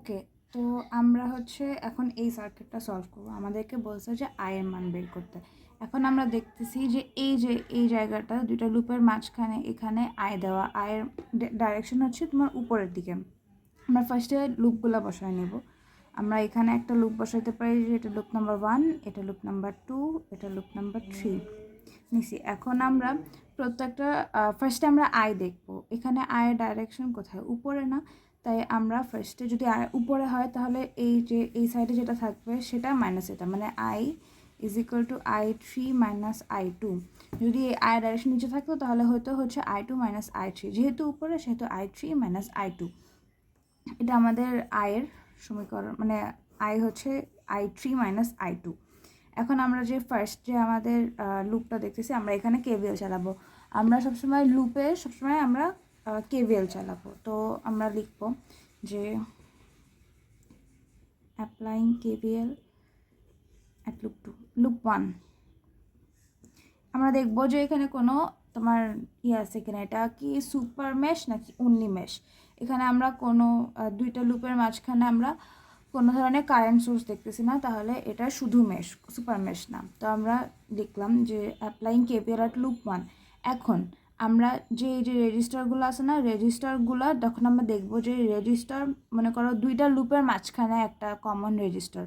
ওকে, তো আমরা হচ্ছে এখন এই সার্কিটটা সলভ করবো। আমাদেরকে বলছে যে আয়ের মান বের করতে। এখন আমরা দেখতেছি যে এই জায়গাটা দুইটা লুপের মাঝখানে এখানে আয় দেওয়া, আয়ের ডাইরেকশন হচ্ছে তোমার উপরের দিকে। আমরা ফার্স্টে লুপগুলো বসায় নেব। আমরা এখানে একটা লুপ বসাইতে পারি যে এটা লুপ নাম্বার 1, এটা লুপ নাম্বার 2, এটা লুপ নাম্বার 3 নিছি। এখন আমরা প্রত্যেকটা ফার্স্টে আমরা আয় দেখব। এখানে আয়ের ডাইরেকশন কোথায়? উপরে না? তাই আমরা ফার্স্টে যদি আয় উপরে হয় তাহলে এই সাইডে যেটা থাকবে সেটা মাইনাস এটা, মানে I is equal to I3 minus I2। যদি এই আয়ের ডাইরেকশন নিচে থাকতো তাহলে হয়তো হচ্ছে I2 মাইনাস I3, যেহেতু উপরে সেহেতু I3 মাইনাস I2। এটা আমাদের আয়ের সমীকরণ, মানে আই হচ্ছে I3 মাইনাস I2। এখন আমরা যে ফার্স্ট যে আমাদের লুপটা দেখতেছি, আমরা এখানে কেভিএল চালাবো। আমরা সবসময় লুপে সবসময় আমরা কেভিএল চালাবো। তো আমরা লিখব যে applying KVL at loop 2, loop 1। আমরা দেখব যে এখানে কোনো তোমার আছে কিনা, এটা কি সুপার মেশ নাকি অনলি মেশ। এখানে আমরা কোনো দুইটা লুপের মাঝখানে আমরা কোনো ধরনের কারেন্ট সোর্স দেখতেছি না, তাহলে এটা শুধু মেশ, সুপার মেশ না। তো আমরা লিখলাম যে অ্যাপ্লাইং কেভিএল অ্যাট লুপ 1। এখন আমরা যে রেজিস্টারগুলো আছে না, রেজিস্টারগুলো তখন আমরা দেখবো যে রেজিস্টার, মনে করো দুইটা লুপের মাঝখানে একটা কমন রেজিস্টার,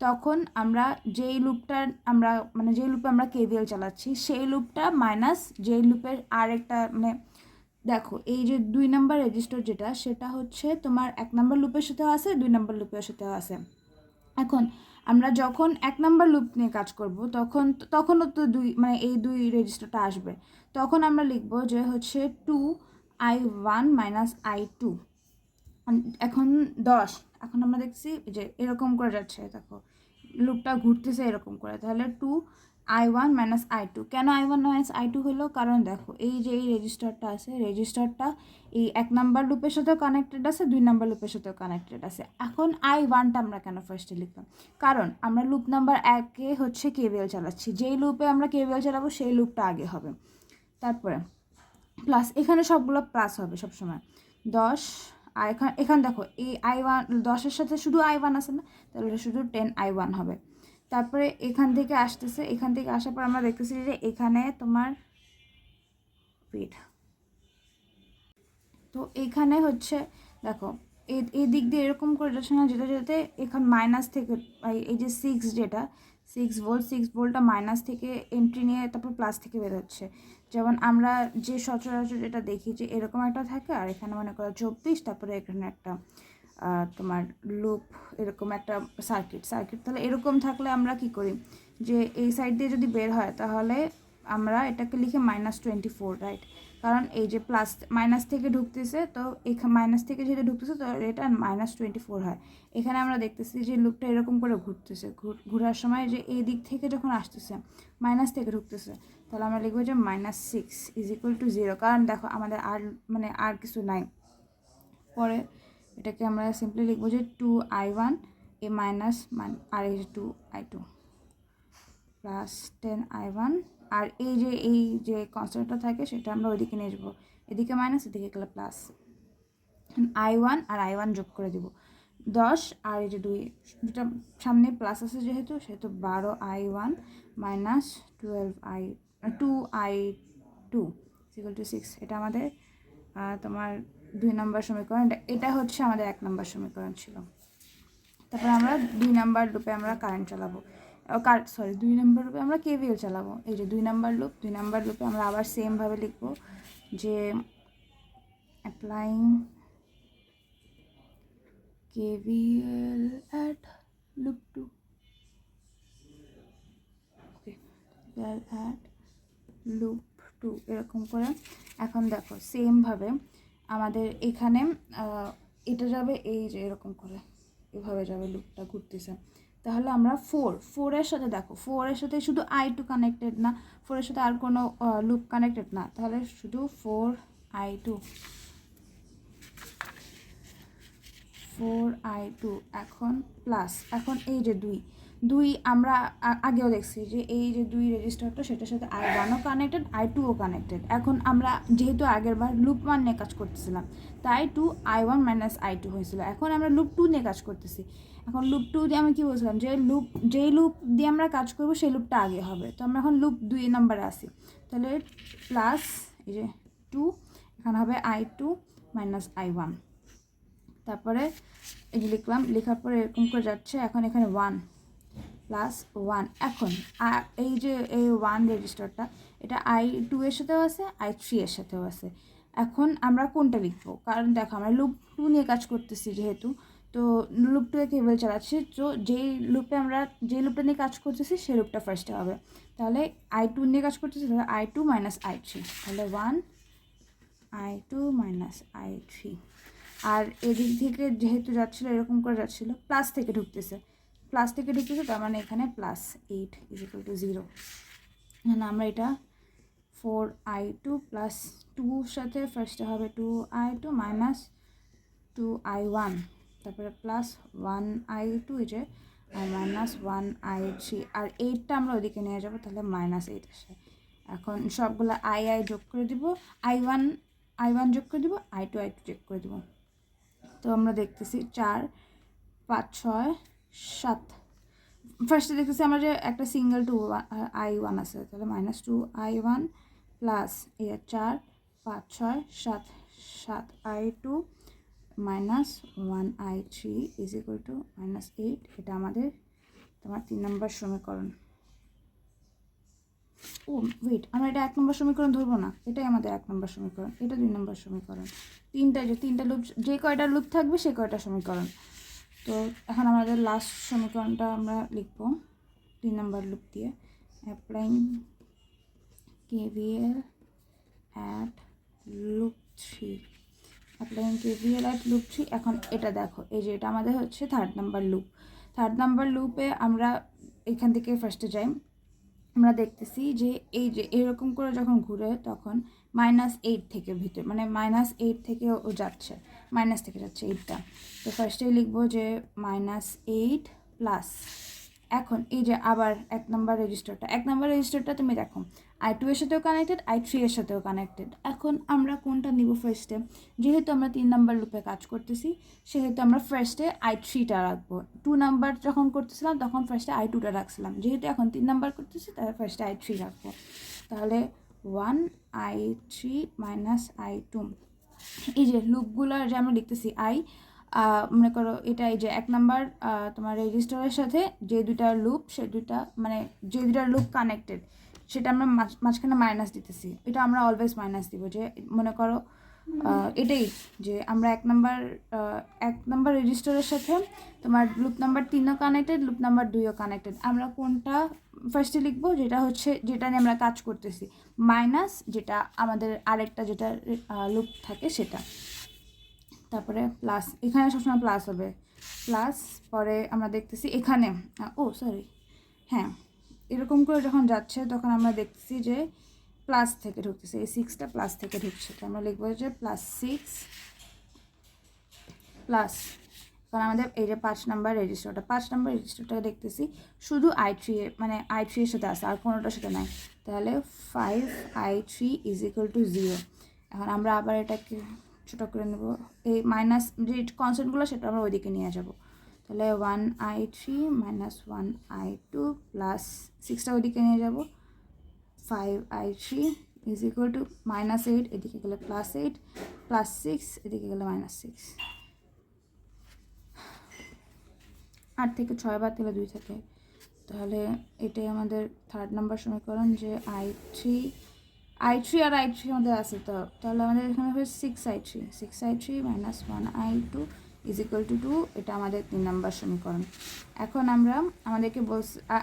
তখন আমরা যেই লুপটার আমরা মানে যেই লুপে আমরা কেভিএল চালাচ্ছি সেই লুপটা মাইনাস যেই লুপের আরেকটা, মানে দেখো এই যে 2 নাম্বার রেজিস্টার যেটা, সেটা হচ্ছে তোমার 1 নাম্বার লুপের সাথেও আছে, 2 নাম্বার লুপের সাথেও আছে। এখন আমরা যখন 1 নাম্বার লুপ নিয়ে কাজ করব তখনও তো মানে এই 2 রেজিস্টারটা আসবে। তখন আমরা লিখব যে হচ্ছে 2I1 মাইনাস I2। এখন 10, এখন আমরা দেখছি যে এরকম করে যাচ্ছে, দেখো লুপটা ঘুরতেছে এরকম করে, তাহলে 2I1 মাইনাস I2। কেন I1 মাইনাস I2 হলো? কারণ দেখো এই যে এই রেজিস্টারটা আছে, রেজিস্টারটা এই 1 নাম্বার লুপের সাথেও কানেক্টেড আছে, 2 নাম্বার লুপের সাথেও কানেক্টেড আছে। এখন I1টা আমরা কেন ফার্স্টে লিখলাম? কারণ আমরা লুপ নাম্বার 1-এ হচ্ছে কেভিএল চালাচ্ছি, যেই লুপে আমরা কেভিএল চালাবো সেই লুপটা আগে হবে। তারপরে প্লাস, এখানে সবগুলো প্লাস হবে সবসময়। 10, আর এখানে দেখো এই I1, 10-এর সাথে শুধু I1 আছে না, তাহলে শুধু 10I1 হবে। তারপরে এখান থেকে আসতেছে, এখান থেকে আসার পর আমরা দেখতেছি যে এখানে তোমার তো এখানে হচ্ছে দেখো এই দিক দিয়ে এরকম করে যাচ্ছে না, যেতে এখন মাইনাস থেকে এই যে 6 যেটা 6 ভোল্টটা মাইনাস থেকে এন্ট্রি নিয়ে তারপর প্লাস থেকে বের হচ্ছে। যেমন আমরা যে সচরাচর যেটা দেখি যে এরকম একটা থাকে, আর এখানে মনে করো 24, তারপরে এখানে একটা তোমার লুপ, এরকম একটা সার্কিট। তাহলে এরকম থাকলে আমরা কি করি, যে এই সাইড দিয়ে যদি বের হয় তাহলে আমরা এটাকে লিখে -24, রাইট? কারণ এই যে প্লাস মাইনাস থেকে ঢুকতেছে, তো এখানে মাইনাস থেকে যেটা ঢুকতেছে তো এটা -24 হয়। এখানে আমরা দেখতেছি যে লুপটা এরকম করে ঘুরতেছে, ঘোরার সময় যে এই দিক থেকে যখন আসতেছে মাইনাস থেকে ঢুকতেছে, তাহলে আমরা লিখবো যে -6 ইজ ইকুয়াল টু 0। কারণ দেখো আমাদের আর কিছু নাই। পরে এটাকে আমরা সিম্পলি লিখবো যে 2I1 এ মাইনাস আর এই যে 2I2 প্লাস 10I1, আর এই যে কনস্ট্যান্টটা থাকে সেটা আমরা ওইদিকে নিয়ে যাবো, এদিকে মাইনাস এদিকে গেলে প্লাস। I1 আর I1 যোগ করে দিব 10, আর এই যে দুটা সামনে প্লাস আছে যেহেতু 12I1 minus 2I2 equal to 6। এটা আমাদের তোমার 2 নম্বর সমীকরণ। এটা হচ্ছে আমাদের 1 নম্বর সমীকরণ ছিল। তারপর আমরা 2 নাম্বার লুপে আমরা কারেন্ট চালাবো, 2 নাম্বার লুপে আমরা কেভিএল চালাবো। এই যে 2 নাম্বার লুপে আমরা আবার সেমভাবে লিখবো যে applying KVL at loop 2, okay, at loop 2 এরকম করে। এখন দেখো সেমভাবে আমাদের এখানে এটা যাবে এই যে এরকম করে, এভাবে যাবে লুপটা ঘুরতেছে। তাহলে আমরা 4-এর সাথে দেখো 4-এর সাথে শুধু I2 কানেক্টেড না, 4-এর সাথে আর কোনো লুপ কানেক্টেড না, তাহলে শুধু 4I2 এখন প্লাস, এখন এই যে দুই আমরা আগেও দেখছি যে এই যে 2 রেজিস্টারটা সেটার সাথে I1ও কানেক্টেড I2ও কানেক্টেড। এখন আমরা যেহেতু আগের বার লুপ 1 নিয়ে কাজ করতেছিলাম তাই 2I1 - I2 হয়েছিল। এখন আমরা লুপ 2 নিয়ে কাজ করতেছি। এখন লুপ 2 দিয়ে আমি কী বলছিলাম যে যেই লুপ দিয়ে আমরা কাজ করবো সেই লুপটা আগে হবে। তো আমরা এখন লুপ 2 নম্বরে আসি, তাহলে প্লাস এই যে 2 এখানে হবে I2 - I1, তারপরে এই যে লিখলাম, লেখার পরে এরকম করে যাচ্ছে। এখন এখানে 1 প্লাস 1। এখন এই যে এই 1 রেজিস্টারটা এটা I2 এর সাথেও আছে I3 এর সাথেও আছে। এখন আমরা কোনটা লিখবো, কারণ দেখো আমরা লুপ 2 নিয়ে কাজ করতেছি যেহেতু, তো লুপ 2 এ কেবল চালাচ্ছি, তো যেই লুপে আমরা যে লুপটা নিয়ে কাজ করতেছি সেই লুপটা ফার্স্টে হবে। তাহলে I2 নিয়ে কাজ করতেছি, তাহলে I2 - I3, তাহলে 1 I2 - I3। আর এদিক থেকে যেহেতু যাচ্ছিলো এরকম করে যাচ্ছিলো, প্লাস থেকে ঢুকতেছে তার মানে এখানে +8 = 0। মানে আমরা এটা 4I2 + 2 সাথে ফার্স্টে হবে 2I2 - 2I1, তারপরে +1I2 এই যে আর -1I3, আর 8টা আমরা ওইদিকে নিয়ে যাবো, তাহলে -8 আসে। এখন সবগুলো I যোগ করে দিব, I1 যোগ করে দিব, I2 যোগ করে দিব। তো আমরা দেখতেছি 4 5 6 7। ফার্স্টে দেখতেছি আমরা যে একটা সিঙ্গেল 2I1 আছে, তাহলে -2I1 প্লাস এই 4 5 6 7 7I2 -1I3 = -8। এটা আমাদের তোমার 3 নম্বর সমীকরণ। ও ওয়েট, আমরা এটা 1 নম্বর সমীকরণ ধরবো না, এটাই আমাদের 1 নম্বর সমীকরণ, এটা 2 নম্বর সমীকরণ। তিনটা লুপ, যে কয়টা লুপ থাকবে সে কয়টা সমীকরণ। তো এখন আমাদের লাস্ট সমীকরণটা আমরা লিখব 3 নম্বর লুপ দিয়ে, applying KVL at loop 3, applying KVL at loop 3। এখন এটা দেখো, এই যে এটা আমাদের হচ্ছে 3rd number loop. 3rd number লুপে আমরা এখান থেকে ফার্স্টে যাই, আমরা দেখতেছি যে এই যে এরকম করে যখন ঘুরে তখন -8 থেকে ভিতরে, মানে -8 থেকে ও যাচ্ছে, মাইনাস থেকে যাচ্ছে 8টা। তো ফার্স্টেই লিখবো যে -8 প্লাস, এখন এই যে আবার 1 নম্বর রেজিস্টারটা তুমি দেখো I2 এর সাথেও কানেক্টেড I3 এর সাথেও কানেক্টেড। এখন আমরা কোনটা নিব ফার্স্টে, যেহেতু আমরা 3 নম্বর লুপে কাজ করতেছি সেহেতু আমরা ফার্স্টে I3টা রাখবো। 2 নাম্বার যখন করতেছিলাম তখন ফার্স্টে I2টা রাখছিলাম, যেহেতু এখন 3 নাম্বার করতেছি তাহলে ফার্স্টে I3 রাখবো। তাহলে 1I3 - I2। এই যে লুপগুলো যে আমরা লিখতেছি মনে করো এটা এই যে 1 নাম্বার তোমার রেজিস্টারের সাথে যে দুইটা লুপ, সে দুইটা মানে যে দুইটা লুপ কানেক্টেড সেটা আমরা মাঝখানে মাইনাস দিতেছি। এটা আমরা অলওয়েজ মাইনাস দিব, যে মনে করো এটাই যে আমরা 1 নাম্বার রেজিস্টারের সাথে তোমার লুপ নাম্বার 3ও কানেক্টেড, লুপ নাম্বার 2ও কানেক্টেড। আমরা কোনটা ফার্স্টে লিখবো, যেটা নিয়ে আমরা কাজ করতেছি, মাইনাস যেটা আমাদের আরেকটা যেটা লুপ থাকে সেটা, তারপরে প্লাস, এখানে সবসময় প্লাস হবে, প্লাস পরে আমরা দেখতেছি এখানে হ্যাঁ এরকম করে যখন যাচ্ছে তখন আমরা দেখতেছি যে প্লাস থেকে ঢুকতেছে, এই 6টা প্লাস থেকে ঢুকছে, তো আমরা লিখবো যে +6 প্লাস। কারণ আমাদের এই যে 5 নাম্বার রেজিস্টারটা দেখতেছি শুধু I3 মানে I3 এর সাথে আছে, আর কোনোটার সাথে নাই, তাহলে 5I3 = 0। এখন আমরা আবার এটাকে ছোটো করে নেব, এই মাইনাস যে কনস্ট্যান্টগুলো সেটা আমরা ওইদিকে নিয়ে যাব। তাহলে 1I3 - 1I2 প্লাস 6টা ওইদিকে নিয়ে যাব, 5I3 = -8, এদিকে গেলে +8 প্লাস 6 এদিকে গেলে -6। 8 থেকে 6 বাদ দিলে 2 থাকে, তাহলে এটাই আমাদের 3rd নাম্বার সমীকরণ, যে I3 আর I3 আমাদের আছে, তো তাহলে আমাদের এখানে হবে 6I3 - 1I2 = 2। এটা আমাদের 3 নাম্বার সমীকরণ। এখন আমাদেরকে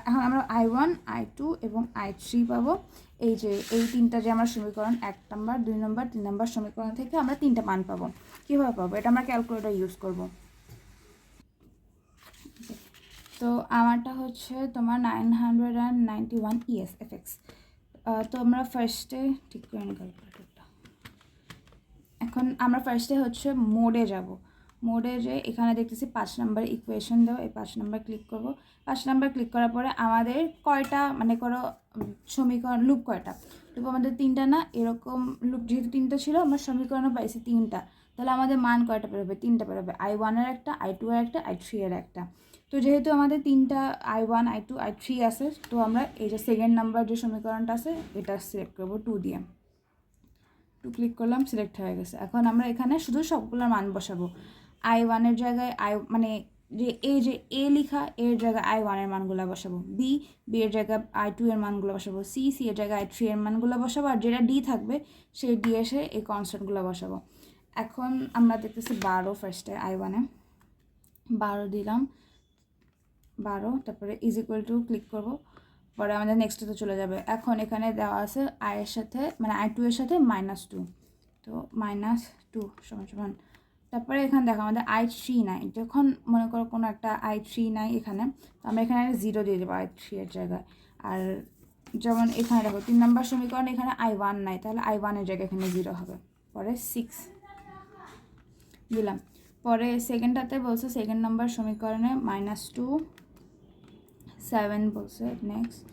এখন আমরা I1 I2 এবং I3 পাবো। এই যে এই তিনটা যে আমার সমীকরণ 1 নাম্বার 2 নাম্বার 3 নাম্বার সমীকরণ থেকে আমরা 3টা মান পাবো। কীভাবে পাবো, এটা আমরা ক্যালকুলেটর ইউজ করব। তো আমারটা হচ্ছে তোমার 991 ESFX। তো আমরা ফার্স্টে ঠিক করে নিই ক্যালকুলেটরটা। এখন আমরা ফার্স্টে হচ্ছে মোডে যাব, মোডে যে এখানে দেখতেছি 5 নাম্বার ইকুয়েশন দেওয়া, এই 5 নাম্বার ক্লিক করব। 5 নাম্বার ক্লিক করার পরে আমাদের কয়টা মানে করো সমীকরণ লুপ কয়টা, লুপ আমাদের 3টা না, এরকম লুপ যেহেতু 3টা ছিল আমরা সমীকরণও পাইছি 3টা, তাহলে আমাদের মান কয়টা বেরোবে, 3টা বেরোবে, I1 এর একটা, I2 এর একটা, I3 এর একটা। তো যেহেতু আমাদের 3টা I1 I2 I3 আছে, তো আমরা এই যে সেকেন্ড নাম্বার যে সমীকরণটা আছে এটা সিলেক্ট করবো 2 দিয়ে। 2 ক্লিক করলাম, সিলেক্ট হয়ে গেছে। এখন আমরা এখানে শুধু সবগুলোর মান বসাবো। I1 এর জায়গায় মানে যে এ লিখা এর জায়গায় I1 এর মানগুলো বসাবো, বি এর জায়গায় I2 এর মানগুলো বসাবো, সি এর জায়গায় I3 এর মানগুলো বসাবো, আর যেটা ডি থাকবে সেই ডি এসে এই কনস্ট্যান্টগুলো বসাবো। এখন আমরা দেখতেছি 12 ফার্স্টে I1 এ 12 দিলাম, 12, তারপরে ইজ ইকুয়াল টু ক্লিক করবো, পরে আমাদের নেক্সটে চলে যাবে। এখন এখানে দেওয়া আছে I এর সাথে মানে I2 এর সাথে -2, তো -2 সমান সমান, তারপরে এখানে দেখো আমাদের I3 নাই, যখন মনে করো কোনো একটা I3 নাই এখানে, তো আমরা এখানে 0 দিয়ে দেবো I3 এর জায়গায়। আর যেমন এখানে দেখো 3 নম্বর সমীকরণ এখানে I1 নাই, তাহলে I1 এর জায়গায় এখানে 0 হবে, পরে 6 দিলাম। পরে সেকেন্ডটাতে বলছে সেকেন্ড নাম্বার সমীকরণে -2 7 বলছে নেক্সট,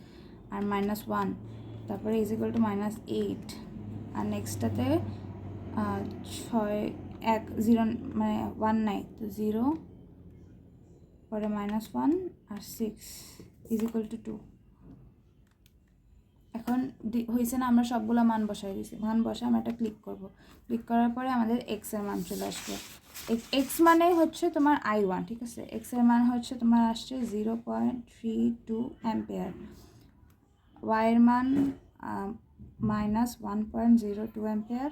আর -1, তারপরে ইজ ইকুয়াল টু -8, আর নেক্সটটাতে 6 1 0 মানে 1 নাই, তো 0, পরে -1 আর 6 ইজ ইকুয়াল টু 2। এখন হয়েছে না, আমরা সবগুলো মান বসাই দিয়েছি, মান বসে আমরা একটা ক্লিক করব। ক্লিক করার পরে আমাদের এক্স এর মান চলে আসবে। এক্স মানে হচ্ছে তোমার I1, ঠিক আছে। এক্স এর মান হচ্ছে তোমার আসছে 0.32 অ্যাম্পিয়ার, ওয়াই এর মান -1.02 অ্যাম্পিয়ার,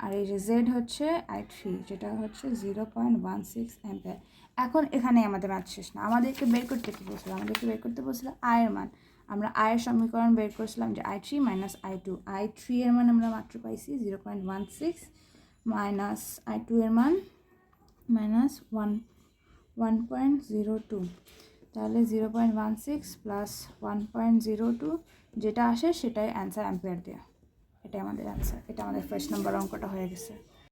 আর এই যে জেড হচ্ছে I3 যেটা হচ্ছে 0.16 অ্যাম্পিয়ার। এখন এখানে আমাদের ম্যাথ শেষ না, আমাদেরকে বের করতে কী বলছিল, আমাদেরকে বের করতে বলছিল আই এর মান। আমরা আয়ের সমীকরণ বের করেছিলাম যে I3 - I2, I3 এর মান আমরা মাত্র পাইছি 0.16, মাইনাস I2 এর মান -1.02, তাহলে 0.16 প্লাস 1.02 যেটা আসে সেটাই অ্যান্সার অ্যাম্পিয়ার দেওয়া, এটাই আমাদের অ্যান্সার। এটা আমাদের ফার্স্ট নাম্বার অঙ্কটা হয়ে গেছে।